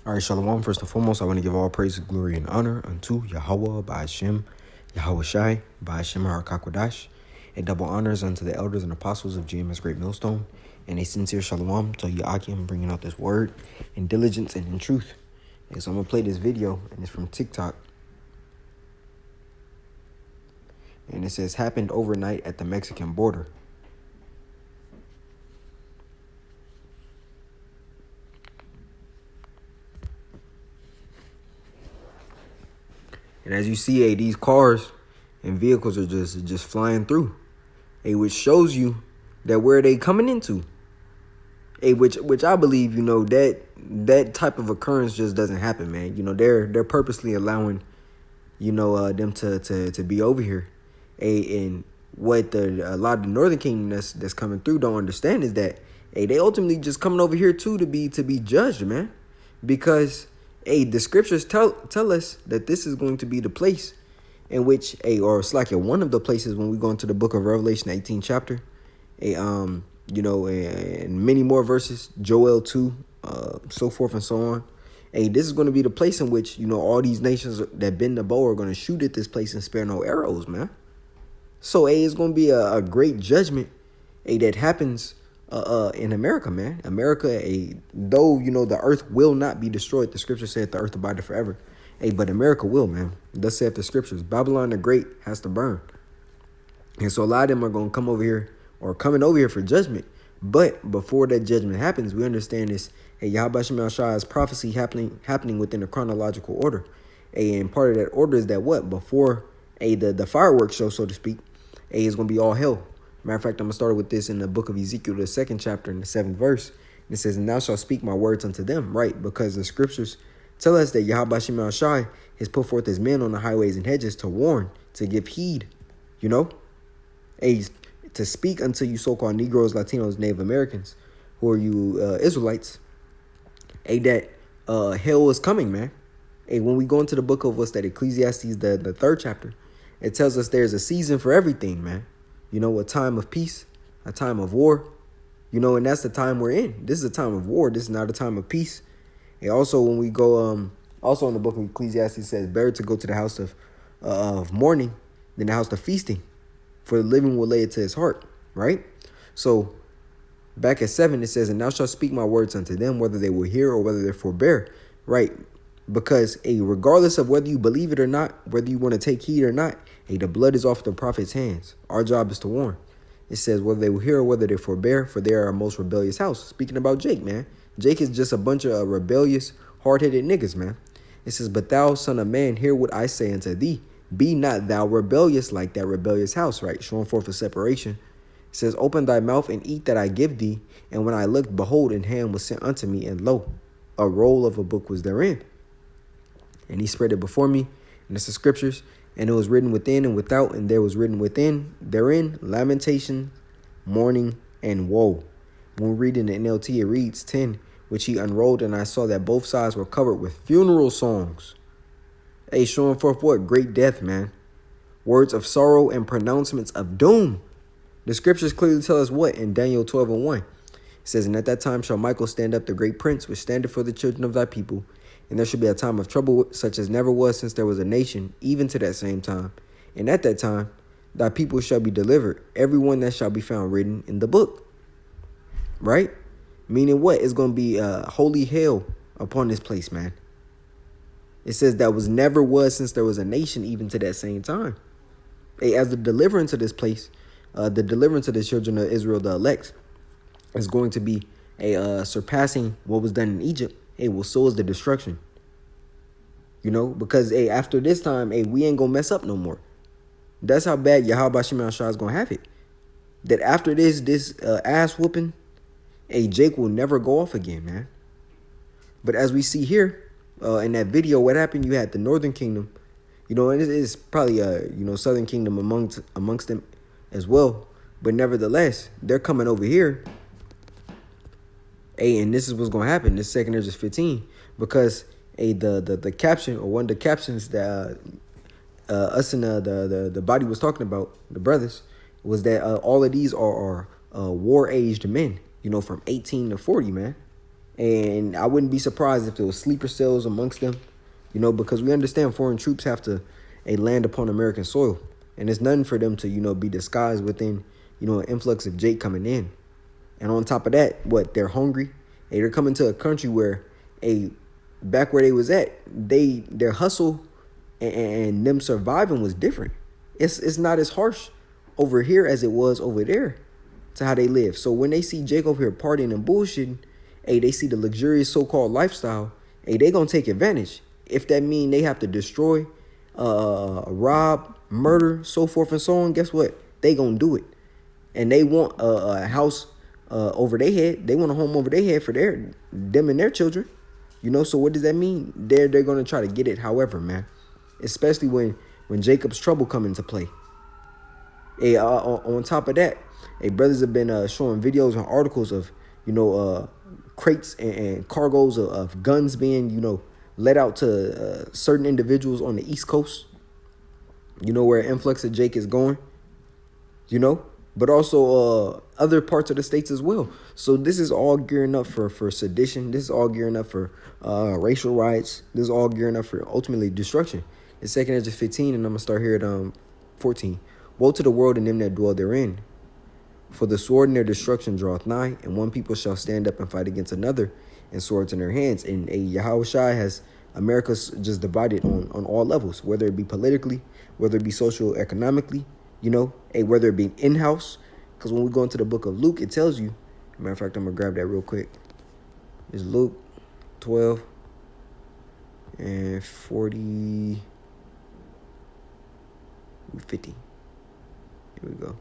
All right, Shalom. First and foremost, I want to give all praise, glory, and honor unto Yahawah, by Hashem, Yahawashi, by Hashem, Harakakwadash, and double honors unto the elders and apostles of GMS Great Millstone, and a sincere Shalom to Yahakim, bringing out this word in diligence and in truth. And so I'm going to play this video, and it's from TikTok. And it says, happened overnight at the Mexican border. And as you see, these cars and vehicles are just flying through, which shows you that where they coming into, which I believe, that type of occurrence just doesn't happen, man. They're purposely allowing, them to be over here, and what a lot of the Northern Kingdom that's coming through don't understand is that, they ultimately just coming over here too to be judged, man, because. The scriptures tell us that this is going to be the place in which, or it's like one of the places when we go into the book of Revelation, 18th chapter, and many more verses, Joel 2, so forth and so on. This is going to be the place in which, all these nations that bend the bow are going to shoot at this place and spare no arrows, man. So, it's going to be a great judgment, that happens in America, man. America, though, the earth will not be destroyed. The scripture said the earth abideth forever. But America will, man. Thus saith the scriptures. Babylon the Great has to burn. And so a lot of them are going to come over here or coming over here for judgment. But before that judgment happens, we understand this. Yahawashi prophecy happening within a chronological order. And part of that order is that what? Before the fireworks show, so to speak, is going to be all hell. Matter of fact, I'm going to start with this in the book of Ezekiel, the 2nd chapter, in the 7th verse. And it says, and thou shalt speak my words unto them, right? Because the scriptures tell us that Yahawashi has put forth his men on the highways and hedges to warn, to give heed, to speak unto you so-called Negroes, Latinos, Native Americans, who are you Israelites, that hell is coming, man. When we go into the book of what's that, Ecclesiastes, the 3rd chapter, it tells us there's a season for everything, man. A time of peace, a time of war, and that's the time we're in. This is a time of war. This is not a time of peace. And also when we go, also in the book of Ecclesiastes, it says, better to go to the house of mourning than the house of feasting, for the living will lay it to his heart, right? So back at 7, it says, and thou shalt speak my words unto them, whether they will hear or whether they forbear, right? Because regardless of whether you believe it or not, whether you want to take heed or not, the blood is off the prophet's hands. Our job is to warn. It says whether they will hear or whether they forbear, for they are a most rebellious house. Speaking about Jake, man. Jake is just a bunch of rebellious, hard-headed niggas, man. It says, but thou, son of man, hear what I say unto thee. Be not thou rebellious like that rebellious house, right? Showing forth a separation. It says, open thy mouth and eat that I give thee. And when I looked, behold, an hand was sent unto me, and lo, a roll of a book was therein. And he spread it before me, and it's the scriptures. And it was written within and without, and there was written therein, lamentation, mourning, and woe. When we read in the NLT, it reads 10, which he unrolled, and I saw that both sides were covered with funeral songs. Showing forth what? Great death, man. Words of sorrow and pronouncements of doom. The scriptures clearly tell us what? In Daniel 12:1. It says, and at that time shall Michael stand up, the great prince, which standeth for the children of thy people. And there shall be a time of trouble such as never was since there was a nation, even to that same time. And at that time, thy people shall be delivered, everyone that shall be found written in the book. Right? Meaning what? It's going to be holy hell upon this place, man. It says that was never was since there was a nation, even to that same time. As the deliverance of this place, the deliverance of the children of Israel, the elect, is going to be surpassing what was done in Egypt. Well, so is the destruction. Because after this time, we ain't gonna mess up no more. That's how bad Yahawashi is gonna have it. That after this ass whooping, Jake will never go off again, man. But as we see here, in that video, what happened? You had the Northern Kingdom, and it is probably Southern Kingdom amongst them as well. But nevertheless, they're coming over here. And this is what's going to happen. This second Ezra 15, because the caption, or one of the captions that us and the body was talking about, the brothers, was that all of these are war-aged men, from 18 to 40, man. And I wouldn't be surprised if there was sleeper cells amongst them, because we understand foreign troops have to land upon American soil. And it's nothing for them to, be disguised within, an influx of Jake coming in. And on top of that, they're hungry. Hey, they're coming to a country where, back where they was at, their hustle and them surviving was different. It's not as harsh over here as it was over there to how they live. So when they see Jake over here partying and bullshitting, they see the luxurious so-called lifestyle, they gonna take advantage. If that mean they have to destroy, rob, murder, so forth and so on, guess what? They gonna do it. And they want a house over their head. They want a home over their head for them and their children. So what does that mean? They're gonna try to get it however, man. Especially when Jacob's trouble come into play. On top of that, brothers have been showing videos and articles of, crates and cargoes of guns being, let out to certain individuals on the East Coast, where influx of Jake is going, but also other parts of the states as well. So this is all gearing up for sedition. This is all gearing up for racial riots. This is all gearing up for ultimately destruction. It's 2 Hedge 15, and I'm going to start here at 14. Woe to the world and them that dwell therein. For the sword in their destruction draweth nigh, and one people shall stand up and fight against another, and swords in their hands. And Yahawashi has America's just divided on all levels, whether it be politically, whether it be social, economically, whether it be in-house. Because when we go into the book of Luke, it tells you, matter of fact, I'm going to grab that real quick. It's Luke 12 and 40, 50. Here we go.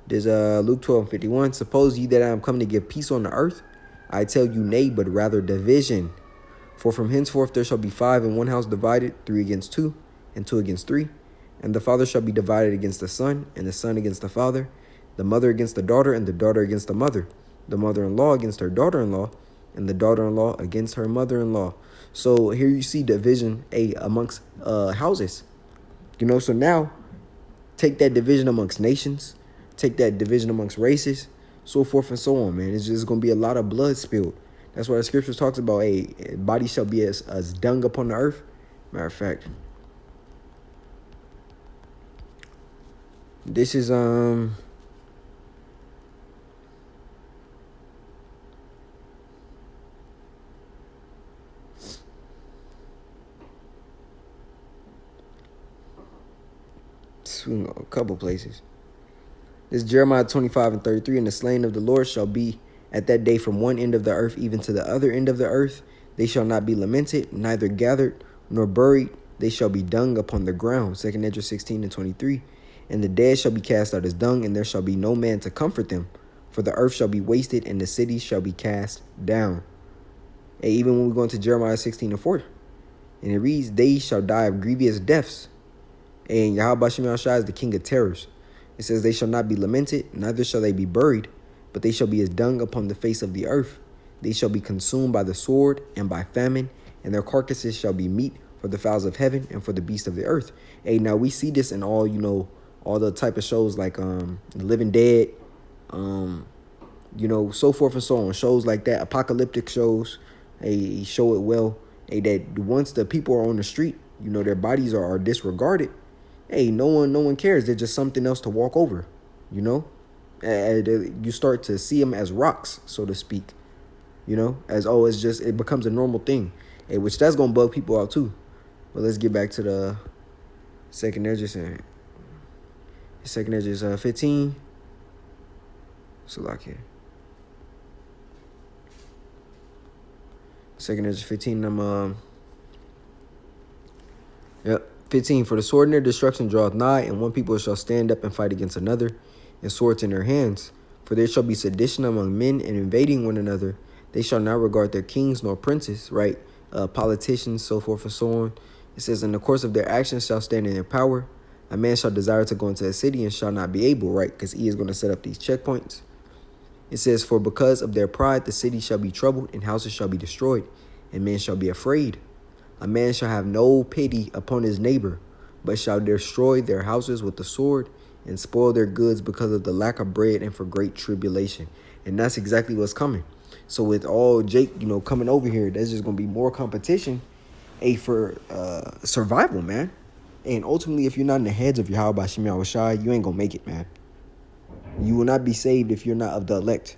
There's Luke 12:51. Suppose ye that I am come to give peace on the earth? I tell you nay, but rather division. For from henceforth there shall be 5 in one house divided, 3 against 2, and 2 against 3. And the father shall be divided against the son, and the son against the father, the mother against the daughter, and the daughter against the mother, the mother-in-law against her daughter-in-law, and the daughter-in-law against her mother-in-law. So here you see division amongst houses. So now take that division amongst nations, take that division amongst races, so forth and so on, man. It's just going to be a lot of blood spilled. That's why the scriptures talks about, body shall be as dung upon the earth. Matter of fact, this is, a couple places. This is Jeremiah 25:33. And the slain of the Lord shall be at that day from one end of the earth even to the other end of the earth. They shall not be lamented, neither gathered nor buried. They shall be dung upon the ground. 2 Hedge 16:23. And the dead shall be cast out as dung, and there shall be no man to comfort them. For the earth shall be wasted, and the cities shall be cast down. And even when we go into Jeremiah 16:4, and it reads, they shall die of grievous deaths. And Yahawashi is the king of terrors. It says, they shall not be lamented, neither shall they be buried, but they shall be as dung upon the face of the earth. They shall be consumed by the sword and by famine, and their carcasses shall be meat for the fowls of heaven and for the beasts of the earth. Now we see this in all, all the type of shows like Living Dead, so forth and so on. Shows like that, apocalyptic shows, show it well. That once the people are on the street, their bodies are disregarded. No one cares. They're just something else to walk over, you start to see them as rocks, so to speak, it becomes a normal thing, which that's going to bug people out too. But let's get back to the 2 Hedge. 2 Hedge 15. So like here. 2 Hedge 15. 15. For the sword in their destruction draweth nigh, and one people shall stand up and fight against another, and swords in their hands. For there shall be sedition among men, and invading one another. They shall not regard their kings nor princes, right? Politicians, so forth and so on. It says, in the course of their actions shall stand in their power. A man shall desire to go into a city and shall not be able, right? Because he is going to set up these checkpoints. It says, for because of their pride, the city shall be troubled, and houses shall be destroyed, and men shall be afraid. A man shall have no pity upon his neighbor, but shall destroy their houses with the sword and spoil their goods because of the lack of bread and for great tribulation. And that's exactly what's coming. So with all Jake, coming over here, there's just gonna be more competition, for survival, man. And ultimately, if you're not in the heads of Yahawah Yahawashi, you ain't gonna make it, man. You will not be saved if you're not of the elect.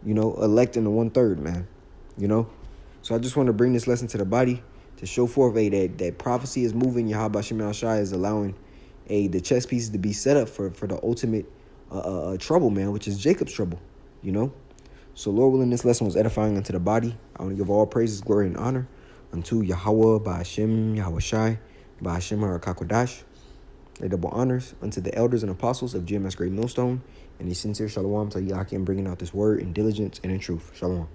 Elect in the 1/3, man. So I just want to bring this lesson to the body to show forth that prophecy is moving. Yahawah Yahawashi is allowing the chess pieces to be set up for the ultimate trouble, man, which is Jacob's trouble. So Lord willing, this lesson was edifying unto the body. I want to give all praises, glory, and honor unto Yahawah, Ba'ashem, Yahawashi, Ba'ashem HaRakakodash. The double honors unto the elders and apostles of GMS Great Millstone, and a sincere shalom to Yahakim bringing out this word in diligence and in truth. Shalom.